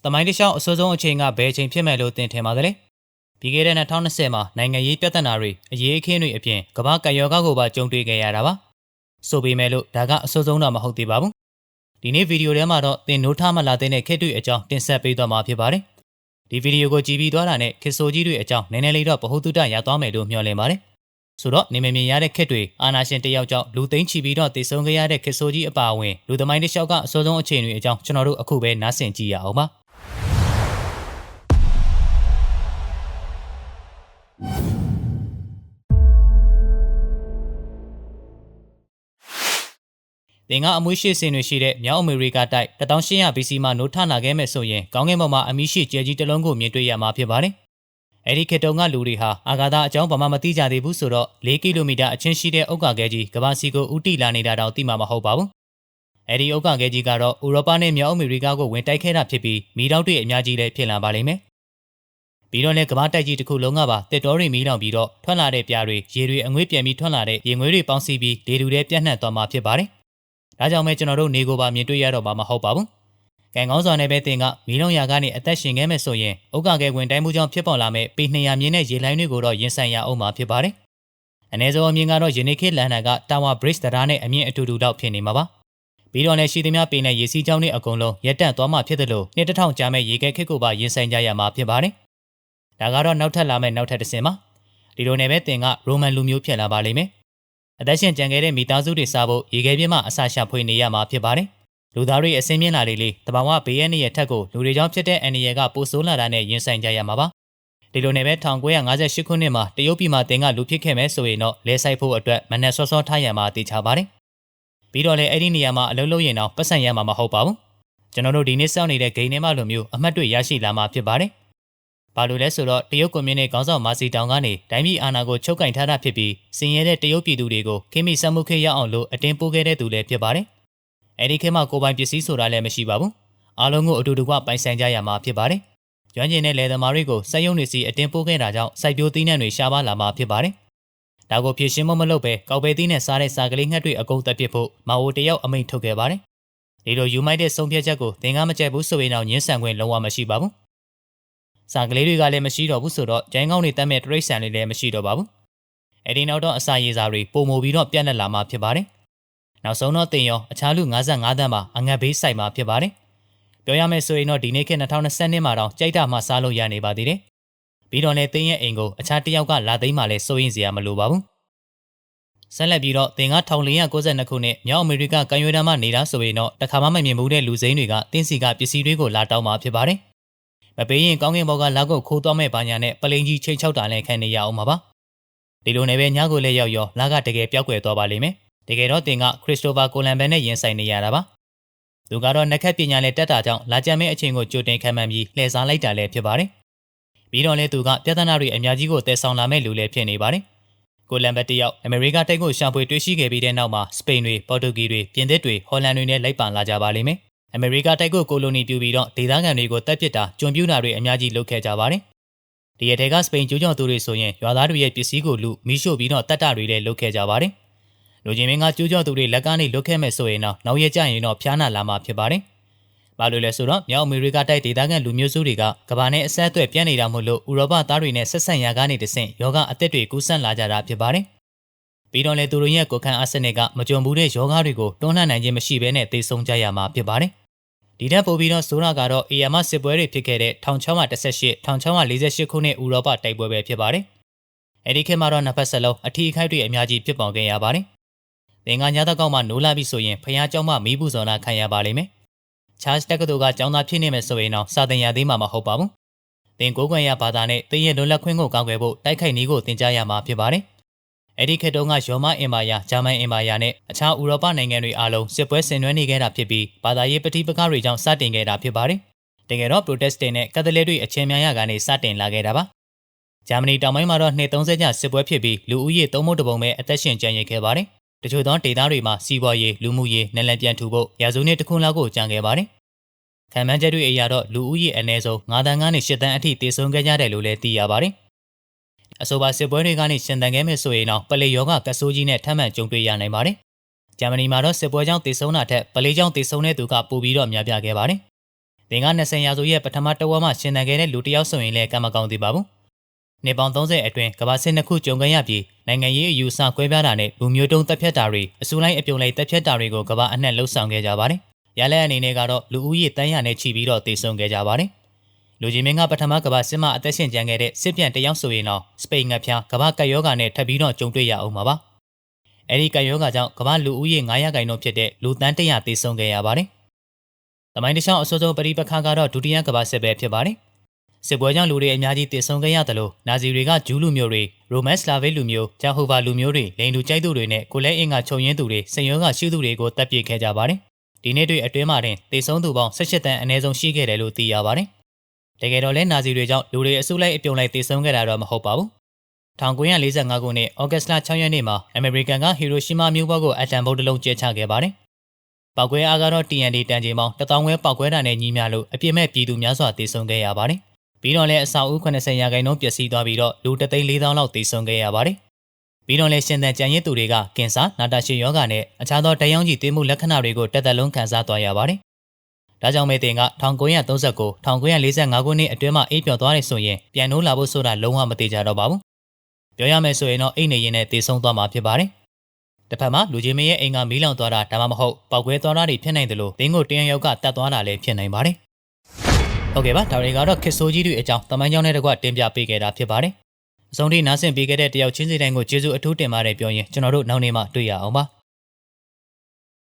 တမိုင်းတစ်လျှောက်အဆိုးဆုံးအချိန်ကဘယ်အချိန်ဖြစ်မယ်လို့သင်ထင်ပါသလဲပြီးခဲ့တဲ့2020မှာနိုင်ငံရေးပြဿနာတွေအရေးအခင်းတွေအပြင်ကမ္ဘာကပ်ရောဂါကိုပါကြုံတွေ့ခဲ့ရတာပါဆိုပေမဲ့လို့ဒါကအဆိုးဆုံးတော့မဟုတ်သေးပါဘူးဒီနေ့ဗီဒီယိုထဲမှာတော့သင်နိုးထားမှလာတဲ့ခေတ်တွေအကြောင်းတင်ဆက်ပေးသွားမှာဖြစ်ပါတယ်ဒီဗီဒီယိုကိုကြည့်ပြီးသွားတာနဲ့ခေတ်ဆိုကြီးတွေအကြောင်းနည်းနည်းလေးတော့ဗဟုသုတရသွားမယ်လို့မျှော်လင့်ပါတယ်ဆိုတော့နေမမြင်ရတဲ့ခေတ်တွေအာနာရှင်တယောက်ကြောင့်လူသိန်းချီပြီးတော့တည်ဆုံခဲ့ရတဲ့ခေတ်ဆိုကြီးအပါအဝင်လူသမိုင်းတစ်လျှောက်ကအဆိုးဆုံးအခြေအနေတွေအကြောင်းကျွန်တော်တို့အခုပဲနားဆင်ကြည့်ရအောင်ပါသင်ကအမွှေးရှိစင်တွေရှိတဲ့မြောက်အမေရိကတိုက်1800 BC မှာနိုးထလာခဲ့မယ်ဆိုရင်ကောင်းကင်ဘုံမှာအမီးရှိကျဲကြီးတစ်လုံးကိုမြင်တွေ့ရမှာဖြစ်ပါတယ်။အဲဒီခေတ်တုန်းကလူတွေဟာအာကာသအကြောင်းဘာမှမသိကြသေးဘူးဆိုတော့4 ကီလိုမီတာအချင်းရှိတဲ့ဥက္ကာခဲကြီးကမ္ဘာစီကိုဦးတည်လာနေတာတောင်သိမှာမဟုတ်ပါဘူး။အဲဒီဥက္ကာခဲကြီးကတော့ဥရောပနဲ့မြောက်အမေရိကကိုဝင်တိုက်ခဲ့တာဖြစ်ပြီးမီးတောက်တွေအများကြီးလည်းဖြစ်လာပါလိမ့်မယ်။ပြီးတော့လည်းကမ္ဘာတိုက်ကြီးတစ်ခုလုံးကပါတစ်တော်တွေမီးလောင်ပြီးတော့ထွက်လာတဲ့ပြားတွေရေတွေအငွေ့ပြန်ပြီးထွက်လာတဲ့ရေငွေ့တွေပေါင်းစည်းပြီးလေတူထဲပြန့်နှံ့သွားမှာဖြစ်ပါတယ်။ဒါကြောင့်မဲကျွန်တော်တို့နေကိုပါမြင်တွေ့ရတော့မှာမဟုတ်ပါဘူး။ကံကောင်းစွာနဲ့ပဲသင်ကမီးလုံးရာကနေအသက်ရှင်ခဲ့မယ်ဆိုရင်ဥက္ကာခဲဝင်တိုင်းမှုကြောင့်ဖြစ်ပေါ်လာမဲ့ပေ200မြင်းနဲ့ရေလိုင်းတွေကိုတော့ရင်ဆိုင်ရအောင်မှာဖြစ်ပါတယ်။အနည်းဆုံးအမြင့်ကတော့ယနေ့ခေတ်လန်ဒန်က Tower Bridge တရားနဲ့အမြင့်အတူတူတော့ဖြစ်နေမှာပါ။ပြီးတော့လည်းရှိသမျှပေနဲ့ရေစီးကြောင်းတွေအကုန်လုံးရက်တန့်သွားမှာဖြစ်တယ်လို့နှစ်1000ကြာမဲ့ရေခဲခေတ်ကိုပါရင်ဆိုင်ကြရမှာဖြစ်ပါတယ်။ဒါကတော့နောက်ထပ်လာမဲ့နောက်ထပ်တစ်ဆင့်ပါ။ဒီလိုနဲ့ပဲသင်ကရိုမန်လူမျိုးဖြစ်လာပါလိမ့်မယ်။အသက်ရှင်ကြံခဲ့တဲ့မိသားစုတွေစားဖို့ရေခဲပြင်းမှအစာရှာဖွေနေရမှာဖြစ်ပါတယ်။လူသားတွေအစင်းမြင့်လာလေလေတဘာဝဘေးရဲ့နေရထက်ကိုလူတွေကြောင့်ဖြစ်တဲ့အန္တရာယ်ကပိုဆိုးလာတာနဲ့ရင်ဆိုင်ကြရမှာပါ။ဒီလိုနဲ့ပဲ1958ခုနှစ်မှာတရုတ်ပြည်မှာတင်ကလူဖြစ်ခဲ့မဲ့ဆိုရင်တော့လဲဆိုင်ဖို့အတွက်မနက်စောစောထားရမှာတည်ချပါတယ်။ပြီးတော့လည်းအဲ့ဒီနေရာမှာအလုံးလုံးရင်တော့ပတ်စံရမှာမဟုတ်ပါဘူး။ကျွန်တော်တို့ဒီနေ့စောင့်နေတဲ့ဂိမ်းထဲမှာလိုမျိုးအမှတ်တွေရရှိလာမှာဖြစ်ပါတယ်။ဘာလို့လဲဆိုတော့တရုတ်ကွန်မြူနစ်ခေါင်းဆောင်မာစီတောင်ကနေတိုင်းပြည်အာဏာကိုချုပ်ကင်ထားတာဖြစ်ပြီးစင်ရဲတဲ့တရုတ်ပြည်သူတွေကိုခိမိစမှုခေရအောင်လို့အတင်းပိုးခဲ့တဲ့သူလည်းဖြစ်ပါတယ်။အဲဒီခေတ်မှာကိုပိုင်ပစ္စည်းဆိုတာလည်းမရှိပါဘူး။အားလုံးကိုအတူတကွပိုင်ဆိုင်ကြရမှာဖြစ်ပါတယ်။ကျွမ်းကျင်တဲ့လယ်သမားတွေကိုစိုက်ရုံတွေစီအတင်းပိုးခဲ့တာကြောင့်စိုက်ပျိုးသီးနှံတွေရှားပါလာမှာဖြစ်ပါတယ်။ဒါကိုဖြည့်ရှင်းမလုပ်ပဲကောက်ပဲသီးနဲ့စားတဲ့စာကလေးငှက်တွေအကုန်တက်ပစ်ဖို့မာအိုတယောက်အမိန့်ထုတ်ခဲ့ပါတယ်။ဒီလိုယူမိုက်တဲ့ဆုံးဖြတ်ချက်ကိုသင်ကမကြိုက်ဘူးဆိုရင်တော့ညှင်းဆန်ခွင့်လုံးဝမရှိပါဘူး။စာကလေးတွေကလည်းမရှိတော့ဘူးဆိုတော့ကျန်းကောင်းတွေတက်မဲ့တရိတ်ဆန်တွေလည်းမရှိတော့ပါဘူး။အဲဒီနောက်တော့အစာရည်စာတွေပုံမိုပြီးတော့ပြန့်နှံ့လာမှာဖြစ်ပါတယ်။နောက်ဆုံးတော့တင်ရောအခြားလူ55တန်းမှာအငတ်ဘေးဆိုင်မှာဖြစ်ပါတယ်။ပြောရမယ်ဆိုရင်တော့ဒီနေ့ခေတ်2020မှာတော့ကြိုက်တာမှစားလို့ရနေပါသေးတယ်။ပြီးတော့လည်းတင်ရဲ့အိမ်ကိုအခြားတစ်ယောက်ကလာသိမ်းမှလည်းစိုးရင်စရာမလိုပါဘူး။ဆက်လက်ပြီးတော့တင်က1492ခုနှစ်မြောက်အမေရိကကမ်းရိုးတန်းမှာနေတာဆိုရင်တော့တခါမှမမြင်ဘူးတဲ့လူစိမ်းတွေကတင်းစီကပစ္စည်းတွေကိုလာတောင်းမှာဖြစ်ပါတယ်။မပေးရင်ကောင်းကင်ဘော်ကလောက်ကိုခိုးသွားမဲ့ဘာညာနဲ့ပလိန်ကြီးချိန်ချောက်တာလည်းခံနေရအောင်ပါဒီလိုနဲ့ပဲညကိုလည်းရောက်ရောလာကတကယ်ပျောက်ကွယ်သွားပါလိမ့်မယ်တကယ်တော့တင်ကခရစ္စတိုဖာကိုလန်ဘန်နဲ့ရင်ဆိုင်နေရတာပါသူကတော့နက်ခတ်ပညာနဲ့တက်တာကြောင့်လာကြမဲ့အချိန်ကိုကြိုတင်ခံမှန်းပြီးလှည့်စားလိုက်တာလည်းဖြစ်ပါတယ်ပြီးတော့လည်းသူကပြဿနာတွေအများကြီးကိုတည်ဆောင်လာမဲ့လူလည်းဖြစ်နေပါတယ်ကိုလန်ဘတ်တယောက်အမေရိကတိုက်ကိုရှာဖွေတွေ့ရှိခဲ့ပြီးတဲ့နောက်မှာစပိန်တွေပေါ်တူဂီတွေပြင်သစ်တွေဟော်လန်တွေနဲ့လိုက်ပါလာကြပါလိမ့်မယ်အမေရိကတိုက်ကိုကိုလိုနီပြုပြီးတော့ဒေသခံတွေကိုတပ်ပစ်တာကျွံပြူတာတွေအများကြီးလုပ်ခဲ့ကြပါတယ်။ဒီရက်တွေကစပိန်ကျူးကျော်သူတွေဆိုရင်ရွာသားတွေရဲ့ပစ္စည်းကိုလူမီးရှို့ပြီးတော့တပ်တာတွေလည်းလုပ်ခဲ့ကြပါတယ်။လူချင်းမင်းကကျူးကျော်သူတွေလက်ကနေလွတ်ခဲ့မဲ့ဆိုရင်တော့နောက်ရက်ကျရင်တော့ဖျားနာလာမှာဖြစ်ပါတယ်။ဘာလို့လဲဆိုတော့မြောက်အမေရိကတိုက်ဒေသခံလူမျိုးစုတွေကကမ္ဘာနဲ့အဆက်အသွယ်ပြန့်နေတာမို့လို့ဥရောပသားတွေနဲ့ဆက်ဆံရာကနေတဆင့်ယောဂအသက်တွေကူးစက်လာကြတာဖြစ်ပါတယ်။ပြီးတော့လေသူတို့ရဲ့ကိုယ်ခံအားစနစ်ကမကြုံဘူးတဲ့ယောဂတွေကိုတွန်းလှန်နိုင်ခြင်းမရှိဘဲနဲ့သေဆုံးကြရမှာဖြစ်ပါတယ်။ဒီထက်ပိုပြီးတော့ဆိုးတာကတော့အေယာမစစ်ပွဲတွေဖြစ်ခဲ့တဲ့1618 1648ခုနှစ်ဥရောပတိုက်ပွဲပဲဖြစ်ပါတယ်။အဲဒီခေတ်မှာတော့နှစ်ဖက်စလုံးအထီးအခိုက်တွေအများကြီးဖြစ်ပေါ်ခဲ့ရပါတယ်။သင်္ကညသက်ကောက်မှနိုးလာပြီဆိုရင်ဖျားเจ้าမှမီးပူဇော်တာခံရပါလိမ့်မယ်။ချားစ်တက္ကသိုလ်ကကျောင်းသားဖြစ်နေမယ်ဆိုရင်တော့စာသင်ရသေးမှာမဟုတ်ပါဘူး။သင်ကိုယ်ကွယ်ရဘာသာနဲ့သင်ရဲ့လွတ်လပ်ခွင့်ကိုကောင်းကွယ်ဖို့တိုက်ခိုက်နည်းကိုသင်ကြားရမှာဖြစ်ပါတယ်။အဲဒီခေတ်တုန်းကရောမအင်ပါယာဂျာမန်အင်ပါယာနဲ့အခြားဥရောပနိုင်ငံတွေအားလုံးစစ်ပွဲဆင်နွှဲနေခဲ့တာဖြစ်ပြီးဘာသာရေးပဋိပက္ခတွေကြောင့်စတင်ခဲ့တာဖြစ်ပါတယ်။တကယ်တော့ Protestant နဲ့ Catholic တွေအချင်းများရကနေစတင်လာခဲ့တာပါ။ဂျာမနီတောင်ပိုင်းမှာတော့နှစ်30ကြာစစ်ပွဲဖြစ်ပြီးလူဦးရေ3ပုံတစ်ပုံပဲအသက်ရှင်ကျန်ရစ်ခဲ့ပါတယ်။တချို့သောဒေသတွေမှာစီးပွားရေးလူမှုရေးနယ်လန်ပြန်ထူဖို့ရာစုနှစ်တစ်ခုလောက်ကိုကြံခဲ့ပါတယ်။ခံမှန်းချက်တွေအရတော့လူဦးရေအနည်းဆုံး9တန်းကနေ10တန်းအထိတည်ဆုံခဲ့ကြတယ်လို့လည်းသိရပါတယ်။အဆိုပါစစ်ပွဲတွေကနေရှင်သန်ခဲ့မယ်ဆိုရင်တော့ပလေယောဂကဆိုးကြီးနဲ့ထပ်မံကြုံတွေ့ရနိုင်ပါတယ်။ဂျာမနီမှာတော့စစ်ပွဲကြောင့်တည်ဆုံတာထက်ပလေကြောင့်တည်ဆုံတဲ့သူကပိုပြီးတော့များပြားခဲ့ပါတယ်။ င်က20ရာစုရဲ့ပထမတဝက်မှရှင်သန်ခဲ့တဲ့လူတစ်ယောက်ဆိုရင်လည်းကံမကောင်းသေးပါဘူး။နေပေါင်း30အတွင်းကမ္ဘာစစ်နှစ်ခုကြုံခဲ့ရပြီးနိုင်ငံရေးအယူအဆကွဲပြားတာနဲ့လူမျိုးတုံးတပ်ဖြတ်တာတွေအစုလိုက်အပြုံလိုက်တပ်ဖြတ်တာတွေကိုကမ္ဘာအနှံ့လှုပ်ဆောင်ခဲ့ကြပါတယ်။ရလက်အနေနဲ့ကတော့လူဦးရေတန်းရနဲ့ချီပြီးတော့တည်ဆုံခဲ့ကြပါတယ်။လူကြီးမင်းကပထမကမ္ဘာစစ်မှအသက်ရှင်ကျန်ခဲ့တဲ့စစ်ပြန်တယောက်ဆိုရင်တော့စပိန်ငှက်ဖျားကမ္ဘာကပ်ရောဂါနဲ့ထပ်ပြီးတော့ကြုံတွေ့ရအောင်ပါပါ။အဲဒီကပ်ရောဂါကြောင့်ကမ္ဘာလူဦးရေ900ခန့်ဖြစ်တဲ့လူသန်း100တည်ဆုံခဲ့ရပါတယ်။သမိုင်းတစ်လျှောက်အဆိုးဆုံးပရိပက္ခကတော့ဒုတိယကမ္ဘာစစ်ပဲဖြစ်ပါတယ်။စစ်ပွဲကြောင့်လူတွေအများကြီးတည်ဆုံခဲ့ရတယ်လို့နာဇီတွေကဂျူးလူမျိုးတွေရိုမန်စလာဗေးလူမျိုးဂျာဟိုဗာလူမျိုးတွေလိန်လူကြိုက်သူတွေနဲ့ကိုလဲအင်ကချုပ်ရင်းသူတွေစင်ရောကရှိသူတွေကိုတပ်ပစ်ခဲ့ကြပါတယ်။ဒီနေ့တွေအတွင်းမှာတင်တည်ဆုံသူပေါင်း18တန်းအနည်းဆုံးရှိခဲ့တယ်လို့သိရပါတယ်။တကယ်တော့လဲနာဇီတွေကြောင့်လူတွေအစုလိုက်အပြုံလိုက်တည်ဆုံခဲ့တာတော့မဟုတ်ပါဘူး။1945ခုနှစ်ဩဂတ်လ6ရက်နေ့မှာအမေရိကန်ကဟီရိုရှီမာမြို့ပေါ်ကိုအတံဘုတ်တစ်လုံးကျဲချခဲ့ပါတယ်။ပောက်ကွဲအားကတော့ TNT တန်ချိန်ပေါင်း1000ဝဲပောက်ကွဲတာနဲ့ညီမျှလို့အပြစ်မဲ့ပြည်သူများစွာတည်ဆုံခဲ့ရပါတယ်။ပြီးတော့လည်းအဆောက်အဦ80ရာခိုင်နှုန်းပျက်စီးသွားပြီးတော့လူ3,400,000လောက်တည်ဆုံခဲ့ရပါတယ်။ပြီးတော့လည်းရှင်သန်ကြံရစ်သူတွေကကင်ဆာနာတာရှည်ရောဂါနဲ့အခြားသောဓာတ်ရောင်းကြီးသွေးမှုလက္ခဏာတွေကိုတက်သက်လုံးခံစားသွားရပါတယ်။ဒါကြောင့်မေတင်က1939 1945ခုနှစ်အတွင်းမှာအိပ်ပျော်သွားတယ်ဆိုရင်ပြန်နိုးလာဖို့ဆိုတာလုံးဝမသေးကြတော့ပါဘူး။ပြောရမယ်ဆိုရင်တော့အိတ်နေရင်နဲ့တည်ဆုံသွားမှာဖြစ်ပါတယ်။တစ်ဖက်မှာလူကြီးမင်းရဲ့အိမ်ကမီးလောင်သွားတာဒါမှမဟုတ်ပောက်ကွဲသွားတာတွေဖြစ်နိုင်တယ်လို့တင်းကိုတင်းရောက်ကတတ်သွားတာလည်းဖြစ်နိုင်ပါတယ်။ဟုတ်ကဲ့ပါဒါတွေကတော့ခစ်ဆိုးကြီးတွေအကြောင်းတမိုင်းကြောင်းနဲ့တကွတင်ပြပေးခဲ့တာဖြစ်ပါတယ်။အဆုံးထိနားဆင်ပေးခဲ့တဲ့တယောက်ချင်းစီတိုင်းကိုကျေးဇူးအထူးတင်ပါတယ်ပြောရင်ကျွန်တော်တို့နောက်နေ့မှတွေ့ရအောင်ပါ။